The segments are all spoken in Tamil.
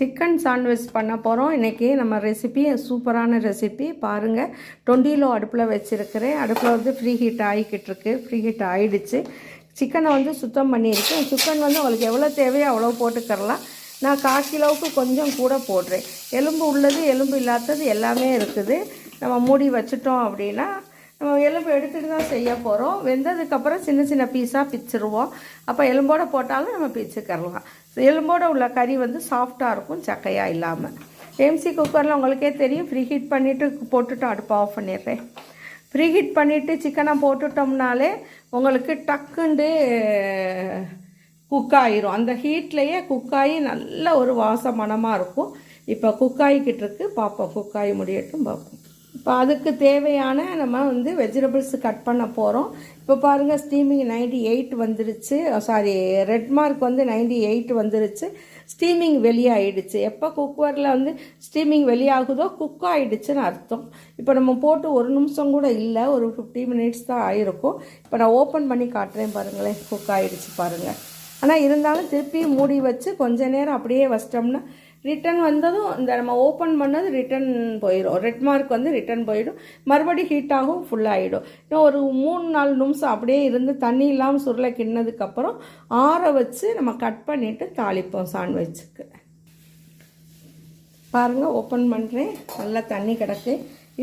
சிக்கன் சாண்ட்விச் பண்ண போகிறோம். இன்றைக்கி நம்ம ரெசிபி சூப்பரான ரெசிபி பாருங்கள். 20 கிலோ அடுப்பில் வச்சுருக்கிறேன். அடுப்பில் வந்து ஃப்ரீ ஹீட் ஆகிக்கிட்டுருக்கு. ஃப்ரீ ஹீட் ஆகிடுச்சு. சிக்கனை வந்து சுத்தம் பண்ணியிருக்கேன். சிக்கன் வந்து உங்களுக்கு எவ்வளோ தேவையோ அவ்வளோ போட்டுக்கரலாம். நான் 1/4 கிலோவுக்கு கொஞ்சம் கூட போடுறேன். எலும்பு உள்ளது எலும்பு இல்லாதது எல்லாமே இருக்குது. நம்ம மூடி வச்சுட்டோம் அப்படின்னா நம்ம எலும்பு எடுத்துகிட்டு தான் செய்ய போகிறோம். வெந்ததுக்கப்புறம் சின்ன சின்ன பீஸாக பிச்சுருவோம். அப்போ எலும்போடு போட்டாலும் நம்ம பிச்சுக்கரலாம். எலும்போடு உள்ள கறி வந்து சாஃப்டாக இருக்கும், சக்கையாக இல்லாமல். எம்சி குக்கரில் உங்களுக்கே தெரியும். ஃப்ரீ ஹீட் பண்ணிவிட்டு போட்டுட்டு அடுப்பை ஆஃப் பண்ணிடுறேன். ஃப்ரீ ஹீட் பண்ணிவிட்டு சிக்கனை போட்டுட்டோம்னாலே உங்களுக்கு டக்குண்டு குக் ஆகிரும். அந்த ஹீட்லேயே குக்காகி நல்ல ஒரு மணமாக இருக்கும். இப்போ குக்காகிக்கிட்டு இருக்கு. பார்ப்போம், குக்காகி முடியட்டும் பார்ப்போம். இப்போ அதுக்கு தேவையான நம்ம வந்து வெஜிடபிள்ஸ் கட் பண்ண போகிறோம். இப்போ பாருங்கள், ஸ்டீமிங் 98 வந்துருச்சு. ரெட் மார்க் வந்து 98 வந்துருச்சு. ஸ்டீமிங் வெளியாகிடுச்சு. எப்போ குக்கரில் வந்து ஸ்டீமிங் வெளியாகுதோ குக் ஆகிடுச்சுன்னு அர்த்தம். இப்போ நம்ம போட்டு 1 நிமிஷம் கூட இல்லை, ஒரு 50 மினிட்ஸ் தான் ஆகிருக்கும். இப்போ நான் ஓப்பன் பண்ணி காட்டுறேன் பாருங்களேன். குக் ஆகிடுச்சு பாருங்கள். ஆனால் இருந்தாலும் திருப்பி மூடி வச்சு கொஞ்ச நேரம் அப்படியே வச்சிட்டோம்னா ரிட்டன் வந்ததும் இந்த நம்ம ஓப்பன் பண்ணது ரிட்டன் போயிடும். ரெட் மார்க் வந்து ரிட்டன் போயிடும். மறுபடியும் ஹீட்டாகவும் ஃபுல்லாகிடும். இன்னும் ஒரு 3-4 நிமிஷம் அப்படியே இருந்து தண்ணி இல்லாமல் சுருளை கிண்ணதுக்கப்புறம் ஆற வச்சு நம்ம கட் பண்ணிவிட்டு தாளிப்போம் சாண்ட்விச்சுக்கு. பாருங்கள், ஓப்பன் பண்ணுறேன். நல்லா தண்ணி கிடக்கு.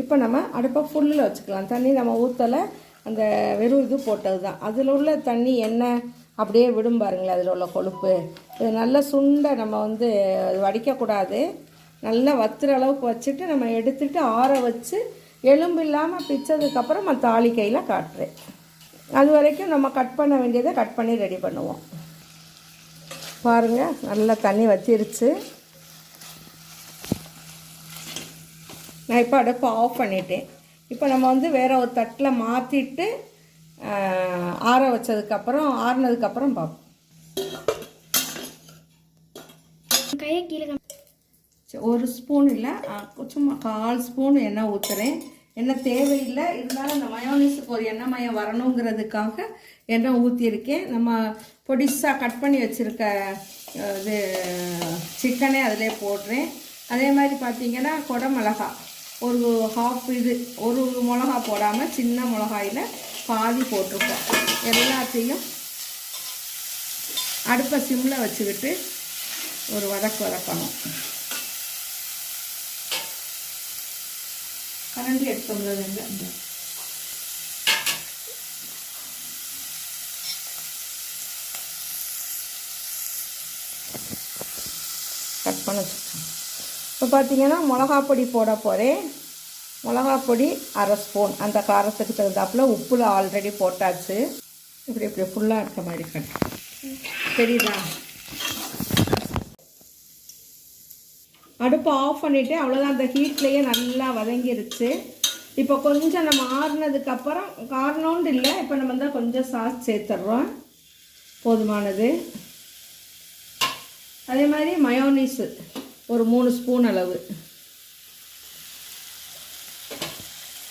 இப்போ நம்ம அடுப்பை ஃபுல்லில் வச்சுக்கலாம். தண்ணி நம்ம ஊற்றலை, அந்த வெறும் இது போட்டது தான். அதில் உள்ள தண்ணி எண்ணெய் அப்படியே விடும் பாருங்களேன். அதில் உள்ள கொழுப்பு இது நல்லா சுண்டை நம்ம வந்து வடிக்கக்கூடாது. நல்லா வத்துற அளவுக்கு வச்சுட்டு நம்ம எடுத்துகிட்டு ஆற வச்சு எலும்பு இல்லாமல் பிச்சதுக்கப்புறம் நம்ம தாலி கையில் காட்டுறேன். அது வரைக்கும் நம்ம கட் பண்ண வேண்டியதை கட் பண்ணி ரெடி பண்ணுவோம். பாருங்கள், நல்லா தண்ணி வச்சிருச்சு. நான் இப்போ அடுப்பை ஆஃப் பண்ணிட்டேன். இப்போ நம்ம வந்து வேறு ஒரு தட்டில் மாற்றிட்டு ஆற வச்சதுக்கப்புறம் ஆறுனதுக்கப்புறம் பார்ப்போம். ஒரு ஸ்பூன் இல்லை, சும்மா 1/4 ஸ்பூன் எண்ணெய் ஊற்றுறேன். எண்ணெய் தேவையில்லை, இருந்தாலும் அந்த மயோனீஸுக்கு ஒரு எண்ணெய் மயம் வரணுங்கிறதுக்காக எண்ணெய் ஊற்றியிருக்கேன். நம்ம பொடிசாக கட் பண்ணி வச்சுருக்க இது சிக்கனே அதிலே போடுறேன். அதே மாதிரி பார்த்திங்கன்னா கொடை மிளகா ஒரு 1/2 இது, ஒரு மிளகா போடாமல் சின்ன மிளகாயில் பாதி போட்டிருக்கோம். எல்லாத்தையும் அடுப்பை சிம்மில் வச்சுக்கிட்டு ஒரு வதக்கணும். கரண்டி எடுத்துள்ளது கட் பண்ண வச்சுக்கோங்க. இப்போ பார்த்தீங்கன்னா மிளகா பொடி போட போகிறேன். மிளகா பொடி 1/2 ஸ்பூன். அந்த காரத்துக்கு தகுந்தாப்பில் உப்புல ஆல்ரெடி போட்டாச்சு. இப்படி இப்படி ஃபுல்லாக இருக்க மாதிரி கட்டு தெரியுதா? அடுப்பை ஆஃப் பண்ணிவிட்டு அவ்வளோதான். அந்த ஹீட்லேயே நல்லா வதங்கிருச்சு. இப்போ கொஞ்சம் நம்ம ஆறுனதுக்கப்புறம் காரணோண்டு இல்லை, இப்போ நம்ம தான் கொஞ்சம் சாஸ் சேர்த்துட்றோம். போதுமானது. அதே மாதிரி மயோனீஸு ஒரு 3 ஸ்பூன் அளவு,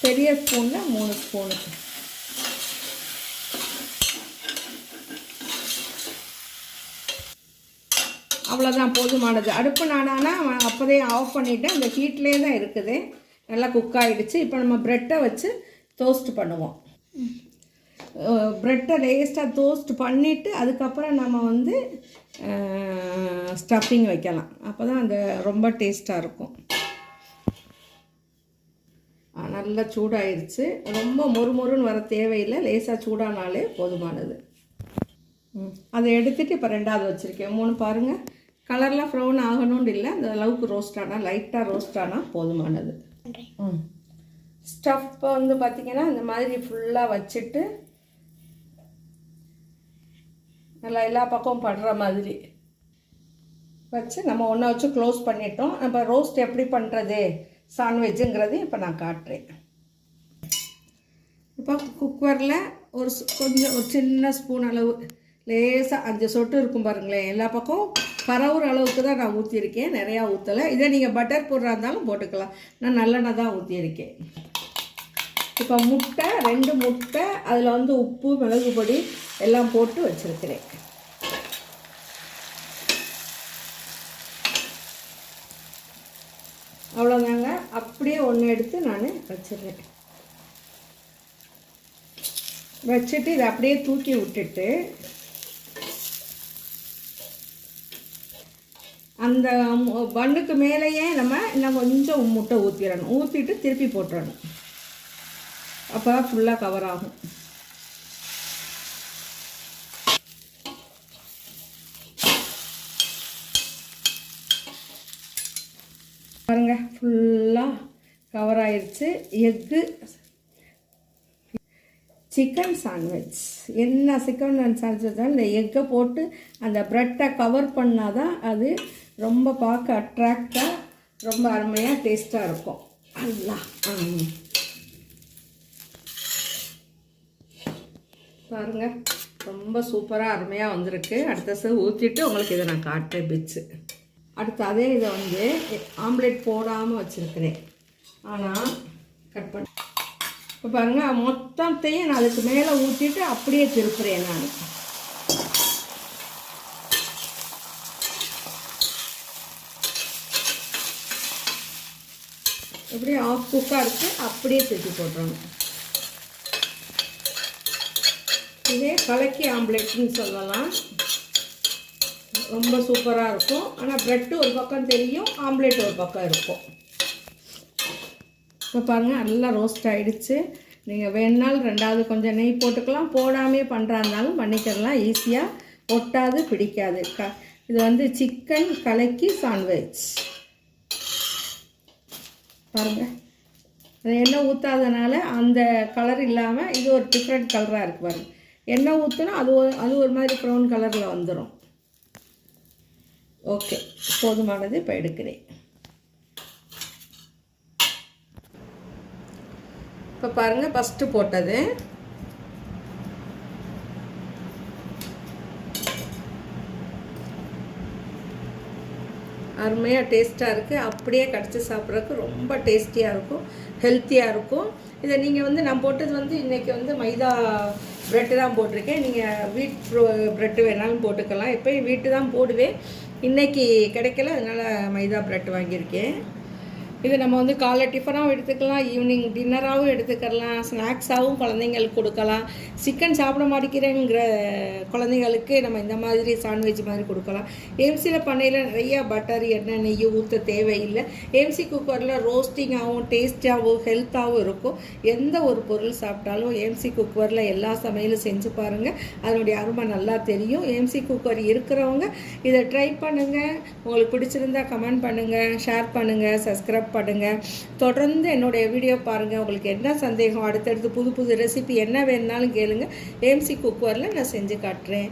பெரிய ஸ்பூனில் 3 ஸ்பூனு. அவ்வளோதான், போதுமானது. அடுப்பு நானானா அப்போதே ஆஃப் பண்ணிவிட்டேன். அந்த ஹீட்லேயே தான் இருக்குது. நல்லா குக் ஆகிடுச்சு. இப்போ நம்ம ப்ரெட்டை வச்சு டோஸ்ட் பண்ணுவோம். ப்ரெட்டை லேஸ்ட்டாக டோஸ்ட் பண்ணிவிட்டு அதுக்கப்புறம் நம்ம வந்து ஸ்டஃபிங் வைக்கலாம். அப்போ தான் அந்த ரொம்ப டேஸ்ட்டாக இருக்கும். நல்லா சூடாயிருச்சு. ரொம்ப மொறுமொறுன்னு வர தேவையில்லை, லேசாக சூடானாலே போதுமானது. அதை எடுத்துகிட்டு இப்போ 2வது வச்சுருக்கேன். 3 பாருங்கள். கலர்லாம் ப்ரௌன் ஆகணும்னு இல்லை, அந்த அளவுக்கு ரோஸ்ட் ஆனால், லைட்டாக ரோஸ்ட் ஆனால் போதுமானது. ஸ்டஃப் வந்து பார்த்திங்கன்னா இந்த மாதிரி ஃபுல்லாக வச்சுட்டு நல்லா எல்லா பக்கமும் படுற மாதிரி வச்சு நம்ம ஒன்றை வச்சு க்ளோஸ் பண்ணிட்டோம். நம்ம ரோஸ்ட் எப்படி பண்ணுறது சாண்ட்விட்ஜுங்கிறது இப்போ நான் காட்டுறேன். இப்போ குக்கரில் கொஞ்சம் ஒரு சின்ன ஸ்பூன் அளவு லேசாக 5 சொட்டு இருக்கும் பாருங்களேன். எல்லா பக்கம் பரவுற அளவுக்கு தான் நான் ஊற்றிருக்கேன், நிறையா ஊற்றலை. இதே நீங்கள் பட்டர் போடுறா இருந்தாலும் போட்டுக்கலாம். நான் நல்லெண்ணெய் தான் ஊற்றியிருக்கேன். இப்போ முட்டை 2 முட்டை, அதில் வந்து உப்பு மிளகு பொடி எல்லாம் போட்டு வச்சுருக்கிறேன். அவ்வளோதாங்க. அப்படியே ஒன்று எடுத்து நான் வச்சிடுறேன். வச்சுட்டு இதை அப்படியே தூக்கி விட்டுட்டு அந்த பன்னுக்கு மேலேயே நம்ம இன்னும் கொஞ்சம் முட்டை ஊற்றிடணும். ஊற்றிட்டு திருப்பி போட்டுடணும். அப்போ தான் ஃபுல்லாக கவர் ஆகும். பாருங்க, ஃபுல்லாக கவர் ஆயிடுச்சு. Egg chicken sandwich. என்ன சிக்கன் சாண்ட்விச் தான் இந்த எக்கை போட்டு அந்த ப்ரெட்டை கவர் பண்ணால் தான் அது ரொம்ப பார்க்க அட்ராக்டாக ரொம்ப அருமையாக டேஸ்ட்டாக இருக்கும். அல்லா பாருங்கள், ரொம்ப சூப்பராக அருமையாக வந்திருக்கு. அடுத்த ஊற்றிட்டு உங்களுக்கு இதை நான் காட்டுறேன் பிச்சு. அடுத்து அதே இதை வந்து ஆம்லேட் போடாமல் வச்சுருக்கிறேன். ஆனால் கட் பண்ண இப்போ பாருங்கள், மொத்தத்தையும் நான் அதுக்கு மேலே ஊற்றிட்டு அப்படியே திருப்புறேன். நான் அப்படியே ஆஃப் குக்காக இருக்குது, அப்படியே திருப்பி போட்டுறணும். இதே கலக்கி ஆம்லேட்னு சொல்லலாம். ரொம்ப சூப்பராக இருக்கும். ஆனால் ப்ரெட்டு ஒரு பக்கம் தெரியும், ஆம்லேட் ஒரு பக்கம் இருக்கும். இப்போ பாருங்கள், நல்லா ரோஸ்ட் ஆகிடுச்சு. நீங்கள் வேணுனாலும் ரெண்டாவது கொஞ்சம் நெய் போட்டுக்கலாம். போடாமே பண்ணுறா இருந்தாலும் பண்ணிக்கலாம். ஈஸியாக ஒட்டாது, பிடிக்காது. இது வந்து சிக்கன் கலக்கி சாண்ட்விச். பாருங்கள், அது எண்ணெய் ஊற்றாதனால அந்த கலர் இல்லாமல் இது ஒரு டிஃப்ரெண்ட் கலராக இருக்குது. பாருங்கள், எண்ணெய் ஊற்றினா அது ஒரு மாதிரி ப்ரௌன் கலரில் வந்துடும். ஓகே, போதுமானது. இப்போ எடுக்கிறேன். இப்போ பாருங்கள், ஃபஸ்ட்டு போட்டது அருமையாக டேஸ்ட்டாக இருக்குது. அப்படியே கடிச்சு சாப்பிட்றதுக்கு ரொம்ப டேஸ்டியாக இருக்கும், ஹெல்த்தியாக இருக்கும். இதை நீங்கள் வந்து நான் போட்டது வந்து இன்றைக்கி வந்து மைதா ப்ரெட்டு தான் போட்டிருக்கேன். நீங்கள் வீட் ப்ரெட்டு வேணாலும் போட்டுக்கலாம். எப்போயும் வீட்டு தான் போடுவேன். இன்றைக்கி கிடைக்கல, அதனால் மைதா ப்ரெட் வாங்கியிருக்கேன். இது நம்ம வந்து காலை டிஃபனாகவும் எடுத்துக்கலாம், ஈவினிங் டின்னராகவும் எடுத்துக்கலாம், ஸ்நாக்ஸாகவும் குழந்தைங்களுக்கு கொடுக்கலாம். சிக்கன் சாப்பிட மாட்டேங்கிறேங்கிற குழந்தைங்களுக்கு நம்ம இந்த மாதிரி சாண்ட்விச் மாதிரி கொடுக்கலாம். ஏஎம்சியில் பண்ணையில் நிறையா பட்டர், எண்ணெய், நெய் ஊற்ற தேவையில்லை. ஏஎம்சி குக்கரில் ரோஸ்டிங்காகவும் டேஸ்ட்டாகவும் ஹெல்த்தாகவும் இருக்கும். எந்த ஒரு பொருள் சாப்பிட்டாலும் ஏஎம்சி குக்கரில் எல்லா சமையலும் செஞ்சு பாருங்கள், அதனுடைய அருமை நல்லா தெரியும். ஏஎம்சி குக்கர் இருக்கிறவங்க இதை ட்ரை பண்ணுங்கள். உங்களுக்கு பிடிச்சிருந்தா கமெண்ட் பண்ணுங்கள், ஷேர் பண்ணுங்கள், சப்ஸ்கிரைப் பண்ணுங்கள். தொடர்ந்து என்னுடைய வீடியோ பாருங்கள். உங்களுக்கு என்ன சந்தேகம், அடுத்தடுத்து புது புது ரெசிபி என்ன வேணுனாலும் கேளுங்க. ஏஎம்சி குக்கரில் நான் செஞ்சு காட்டுறேன்.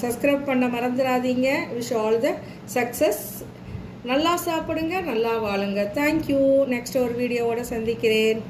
சப்ஸ்கிரைப் பண்ண மறந்துடாதீங்க. Wish all the success. நல்லா சாப்பிடுங்க, நல்லா வாழுங்க. தேங்க்யூ. நெக்ஸ்ட் ஒரு வீடியோவோட சந்திக்கிறேன்.